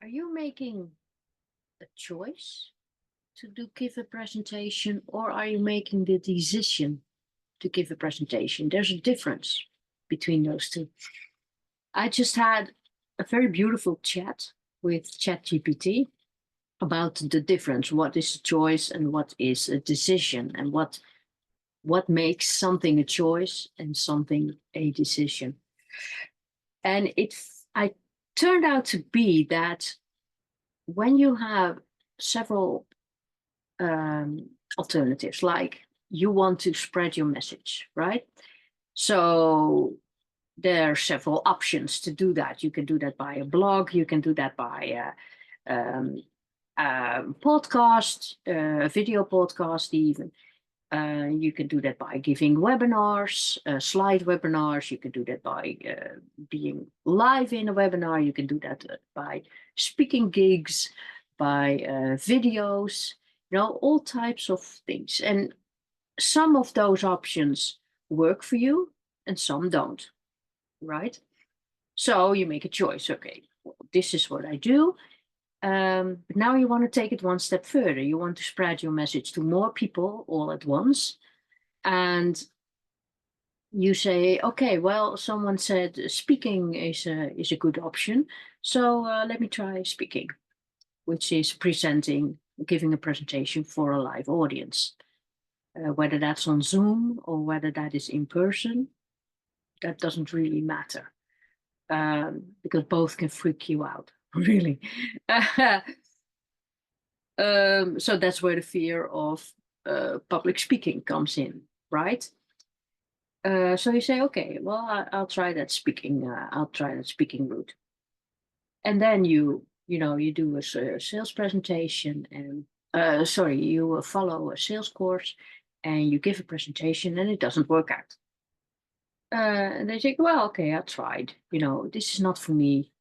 Are you making a choice to give a presentation, or are you making the decision to give a presentation? There's a difference between those two. I just had a very beautiful chat with ChatGPT about the difference. What is a choice and what is a decision, and what makes something a choice and something a decision. And I turned out to be that when you have several alternatives, like you want to spread your message, right? So there are several options to do that. You can do that by a blog, you can do that by podcast, a video podcast even. You can do that by giving webinars, slide webinars. You can do that by being live in a webinar. You can do that by speaking gigs, by videos, all types of things. And some of those options work for you and some don't, right? So you make a choice. Okay, well, this is what I do. But now you want to take it one step further. You want to spread your message to more people all at once. And you say, okay, well, someone said speaking is a good option. So let me try speaking, which is giving a presentation for a live audience. Whether that's on Zoom or whether that is in person, that doesn't really matter. Because both can freak you out, really. So that's where the fear of public speaking comes in, right? So you say, okay, well, I'll try that speaking. I'll try that speaking route, and then you do a sales presentation, and you follow a sales course, and you give a presentation, and it doesn't work out. And they say, well, okay, I tried. This is not for me.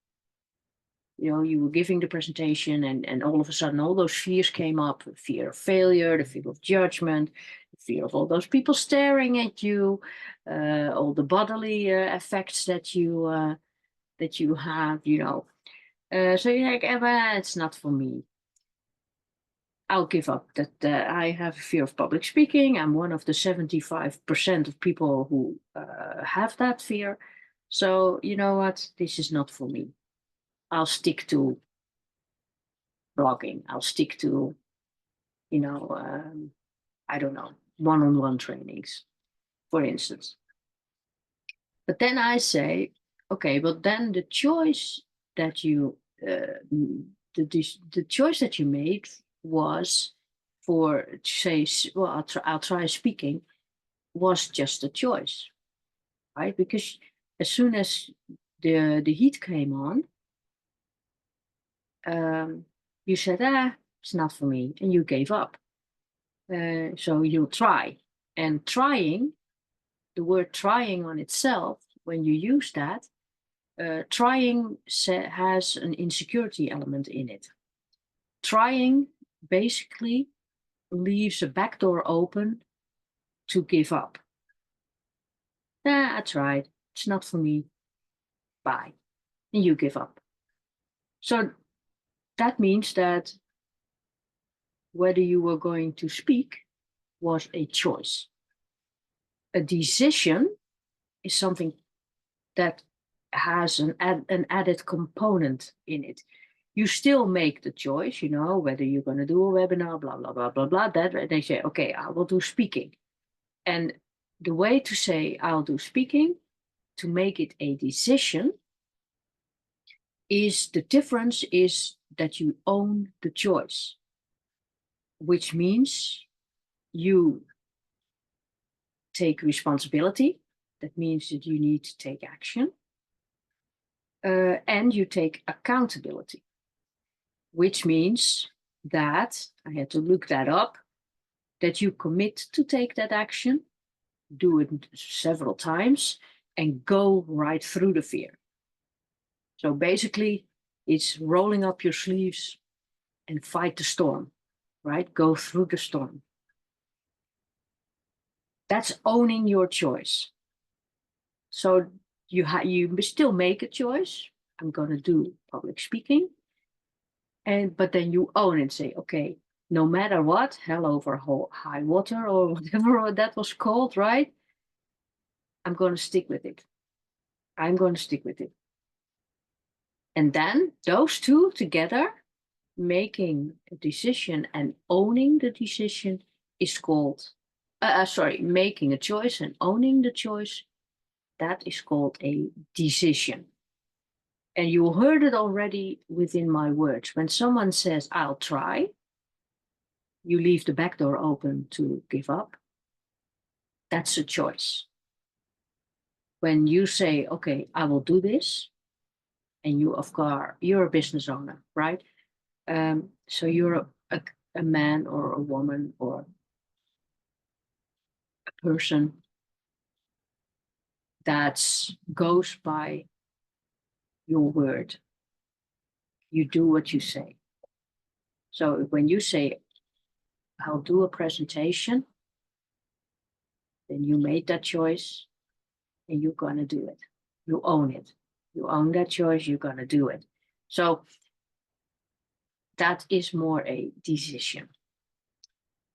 You were giving the presentation, and all of a sudden all those fears came up: the fear of failure, the fear of judgment, the fear of all those people staring at you, all the bodily effects that you have. So you're like, well, it's not for me. I'll give up that. I have a fear of public speaking. I'm one of the 75% of people who have that fear. So you know what? This is not for me. I'll stick to blogging. I'll stick to, I don't know, one-on-one trainings, for instance. But then I say, okay, but then the choice that you, the choice that you made was for, say, well, I'll try speaking, was just a choice, right? Because as soon as the heat came on, you said, it's not for me, and you gave up. So you'll try. And trying, the word trying on itself, when you use that, trying has an insecurity element in it. Trying basically leaves a back door open to give up. I tried. It's not for me. Bye. And you give up. So that means that whether you were going to speak was a choice. A decision is something that has an added component in it. You still make the choice, whether you're going to do a webinar, blah, blah, blah, blah, blah. That they say, okay, I will do speaking. And the way to say I'll do speaking, to make it a decision, is the difference is that you own the choice, which means you take responsibility. That means that you need to take action. And you take accountability, which means that, I had to look that up, that you commit to take that action, do it several times, and go right through the fear. So basically, it's rolling up your sleeves and fight the storm, right? Go through the storm. That's owning your choice. So you still make a choice. I'm going to do public speaking. But then you own it, say, okay, no matter what, hell over high water or whatever that was called, right? I'm going to stick with it. I'm going to stick with it. And then those two together, making a decision and owning the decision, is called, making a choice and owning the choice, that is called a decision. And you heard it already within my words. When someone says, I'll try, you leave the back door open to give up. That's a choice. When you say, okay, I will do this, and you're a business owner, right? So you're a man or a woman or a person that goes by your word. You do what you say. So when you say, I'll do a presentation, then you made that choice and you're going to do it. You own it. You own that choice, you're going to do it. So that is more a decision.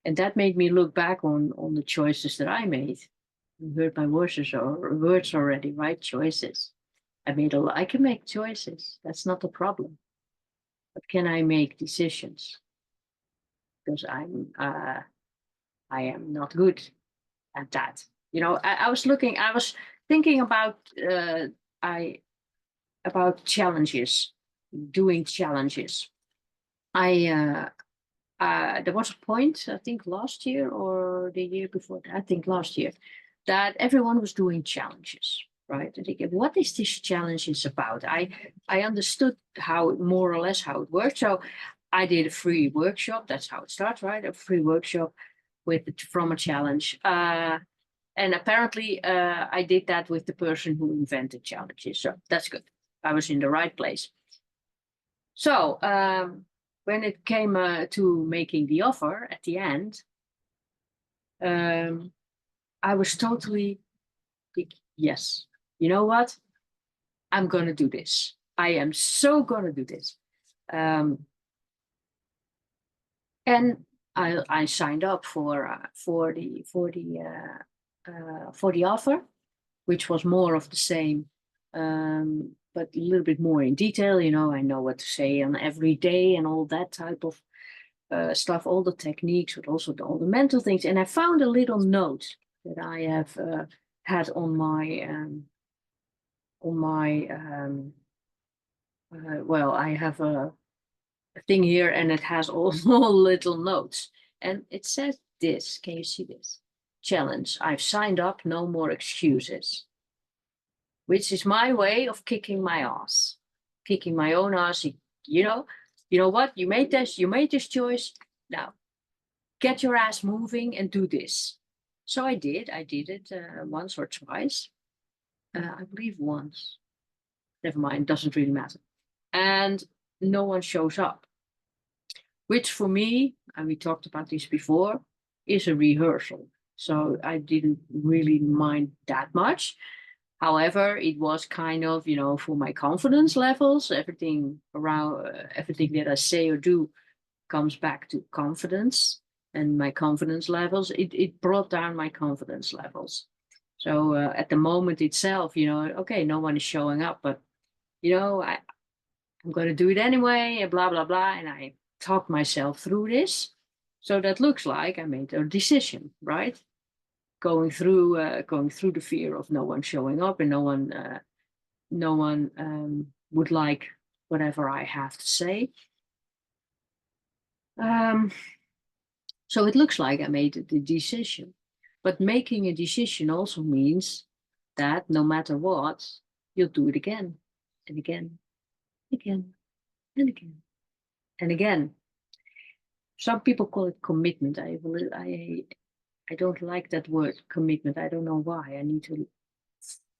And that made me look back on the choices that I made. You heard my words already, right? Choices. I can make choices. That's not the problem. But can I make decisions? Because I am not good at that. I was thinking about challenges, doing challenges. There was a point, I think last year or the year before that, I think last year, that everyone was doing challenges, right? I think, what is this challenge is about? I understood more or less how it worked. So I did a free workshop. That's how it starts, right? A free workshop from a challenge. And apparently I did that with the person who invented challenges. So that's good. I was in the right place. So when it came to making the offer at the end, I was totally, yes, you know what? I'm going to do this. I am so going to do this. And I signed up for the offer, which was more of the same, but a little bit more in detail. I know what to say on every day and all that type of stuff, all the techniques, but also all the mental things. And I found a little note that I have had on my well, I have a thing here, and it has all little notes, and it says this. Can you see this? Challenge. I've signed up. No more excuses. Which is my way of kicking my ass, kicking my own ass. You know what? You made this choice. Now, get your ass moving and do this. So I did. I did it once or twice. I believe once. Never mind. Doesn't really matter. And no one shows up. Which for me, and we talked about this before, is a rehearsal. So I didn't really mind that much. However, it was kind of, for my confidence levels, everything that I say or do comes back to confidence and my confidence levels. It brought down my confidence levels. So at the moment itself, okay, no one is showing up, but, I'm going to do it anyway, and blah, blah, blah. And I talked myself through this. So that looks like I made a decision, right? Going through the fear of no one showing up and no one would like whatever I have to say. So it looks like I made the decision, but making a decision also means that no matter what, you'll do it again and again, again and again and again. Some people call it commitment. I don't like that word, commitment. I don't know why. I need to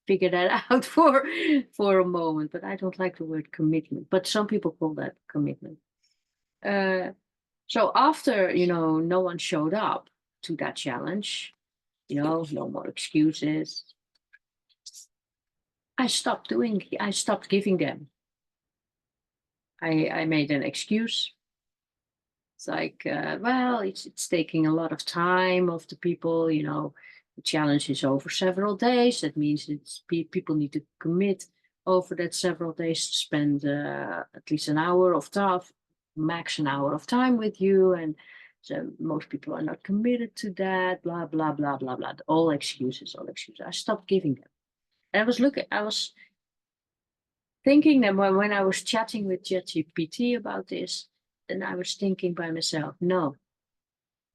figure that out for a moment, but I don't like the word commitment. But some people call that commitment. So after, no one showed up to that challenge, no more excuses, I stopped giving them. I made an excuse. It's like, well, it's taking a lot of time of the people, you know, the challenge is over several days. That means it's people need to commit over that several days to spend at least an hour of time, max an hour of time with you. And so most people are not committed to that, blah, blah, blah, blah, blah. All excuses, all excuses. I stopped giving them. And I was thinking that when I was chatting with ChatGPT about this, then I was thinking by myself, no,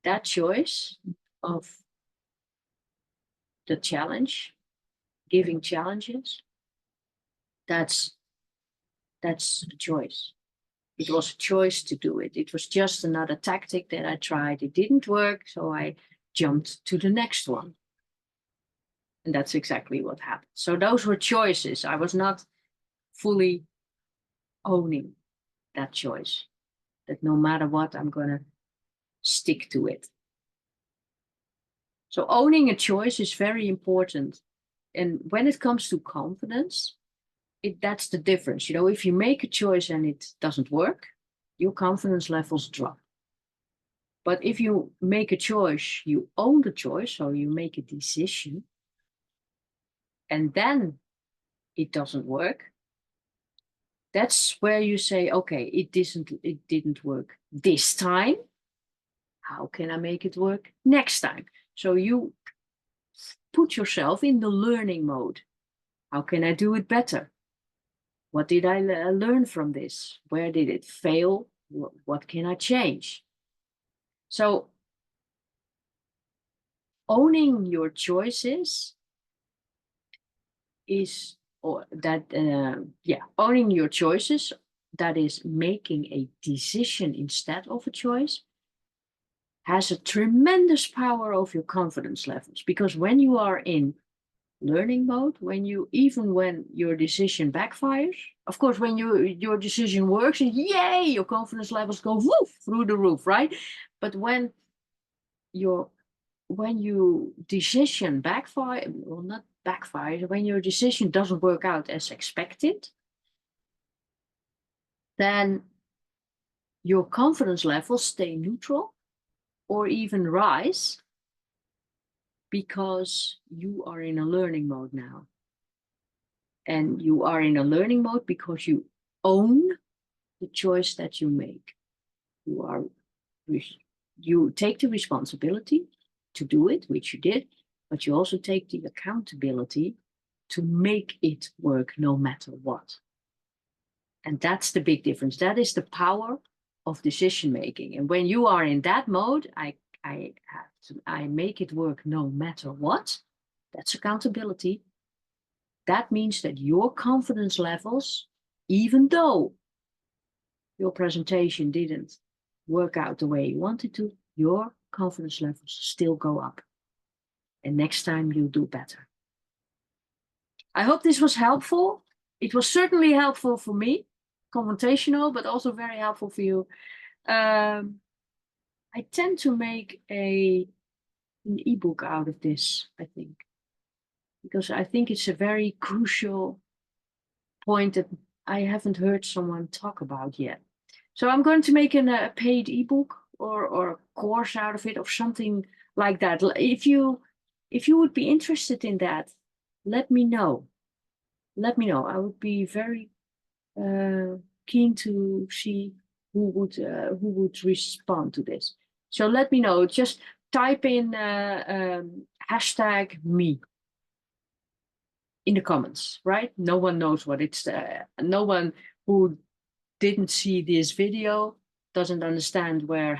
that choice of the challenge, giving challenges, that's a choice. It was a choice to do it. It was just another tactic that I tried. It didn't work, so I jumped to the next one. And that's exactly what happened. So those were choices. I was not fully owning that choice, that no matter what, I'm going to stick to it. So owning a choice is very important. And when it comes to confidence, that's the difference. You know, if you make a choice and it doesn't work, your confidence levels drop. But if you make a choice, you own the choice, so you make a decision, and then it doesn't work, that's where you say, okay, it didn't work this time. How can I make it work next time? So you put yourself in the learning mode. How can I do it better? What did I learn from this? Where did it fail? What can I change? So owning your choices is, or that, owning your choices, that is making a decision instead of a choice, has a tremendous power over your confidence levels. Because when you are in learning mode, when your decision backfires, of course, when your decision works, and yay, your confidence levels go woof through the roof, right? But when your decision backfire, well, not backfires, when your decision doesn't work out as expected, then your confidence levels stay neutral or even rise, because you are in a learning mode now. And you are in a learning mode because you own the choice that you make. You take the responsibility to do it, which you did, but you also take the accountability to make it work no matter what. And that's the big difference. That is the power of decision making. And when you are in that mode, I make it work no matter what. That's accountability. That means that your confidence levels, even though your presentation didn't work out the way you wanted to, your confidence levels still go up. And next time you'll do better. I hope this was helpful. It was certainly helpful for me, confrontational, but also very helpful for you. I tend to make an ebook out of this, I think, because I think it's a very crucial point that I haven't heard someone talk about yet. So I'm going to make a paid ebook or a course out of it, or something like that. If you would be interested in that, let me know. Let me know. I would be very keen to see who would respond to this. So let me know. Just type in #me in the comments, right? No one knows what it's. No one who didn't see this video doesn't understand where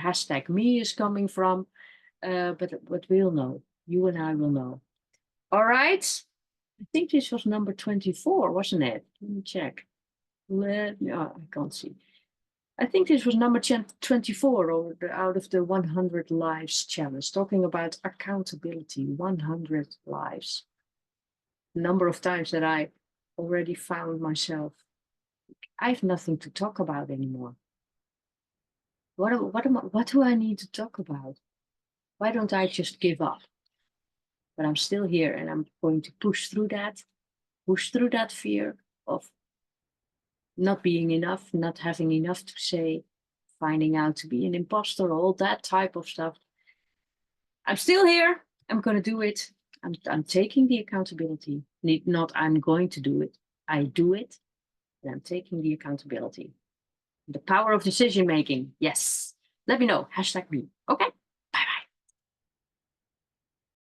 #me is coming from, but we'll know. You and I will know. All right. I think this was number 24, wasn't it? Let me check. I can't see. I think this was number 24, or out of the 100 lives challenge, talking about accountability. 100 lives. The number of times that I already found myself, I have nothing to talk about anymore. What do I need to talk about? Why don't I just give up? But I'm still here, and I'm going to push through that fear of not being enough, not having enough to say, finding out to be an imposter, all that type of stuff. I'm still here. I'm going to do it. I'm taking the accountability. Not I'm going to do it. I do it, and I'm taking the accountability. The power of decision making. Yes. Let me know. #me. Okay.